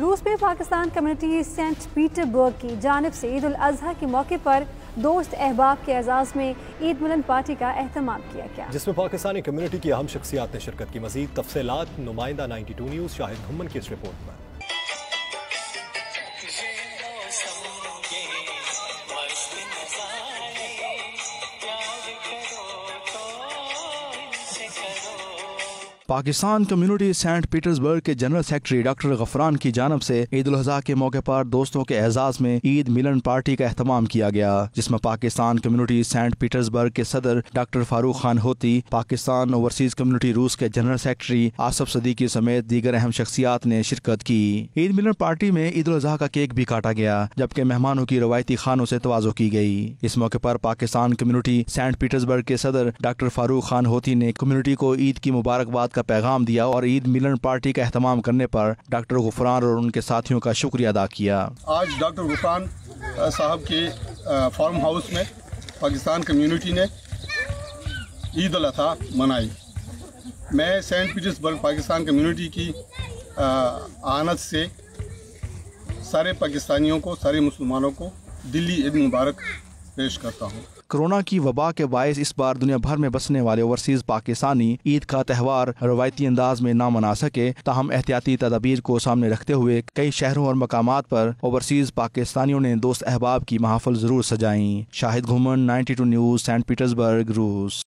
روس میں Pakistan community Saint Peter برگ کی جانب سے عید الاضحیٰ کے موقع پر دوست احباب کے اعزاز میں عید ملن پارٹی کا اہتمام کیا گیا، جس میں پاکستانی کمیونٹی کی اہم شخصیات نے شرکت کی۔ مزید تفصیلات نمائندہ 92 نیوز شاہد گھمن کی اس رپورٹ میں۔ پاکستان کمیونٹی سینٹ پیٹرزبرگ کے جنرل سیکرٹری ڈاکٹر غفران کی جانب سے عید الاضحیٰ کے موقع پر دوستوں کے اعزاز میں عید ملن پارٹی کا اہتمام کیا گیا، جس میں پاکستان کمیونٹی سینٹ پیٹرزبرگ کے صدر ڈاکٹر فاروق خان ہوتی، پاکستان اوورسیز کمیونٹی روس کے جنرل سیکرٹری آصف صدیقی سمیت دیگر اہم شخصیات نے شرکت کی۔ عید ملن پارٹی میں عید الاضحیٰ کا کیک بھی کاٹا گیا، جبکہ مہمانوں کی روایتی کھانوں سے تواضع کی گئی۔ اس موقع پر پاکستان کمیونٹی سینٹ پیٹرزبرگ کے صدر ڈاکٹر فاروق خان ہوتی نے کمیونٹی کو عید کی مبارکباد کا پیغام دیا اور عید ملن پارٹی کا اہتمام کرنے پر ڈاکٹر غفران اور ان کے ساتھیوں کا شکریہ ادا کیا۔ آج ڈاکٹر غفران صاحب کے فارم ہاؤس میں پاکستان کمیونٹی نے عید الاضحیٰ منائی۔ میں سینٹ پیٹرزبرگ پاکستان کمیونٹی کی آنت سے سارے پاکستانیوں کو، سارے مسلمانوں کو دلی عید مبارک پیش کرتا ہوں۔ کورونا کی وبا کے باعث اس بار دنیا بھر میں بسنے والے اوورسیز پاکستانی عید کا تہوار روایتی انداز میں نہ منا سکے، تاہم احتیاطی تدابیر کو سامنے رکھتے ہوئے کئی شہروں اور مقامات پر اوورسیز پاکستانیوں نے دوست احباب کی محافل ضرور سجائیں۔ شاہد گھمن، 92 نیوز، سینٹ پیٹرزبرگ، روس۔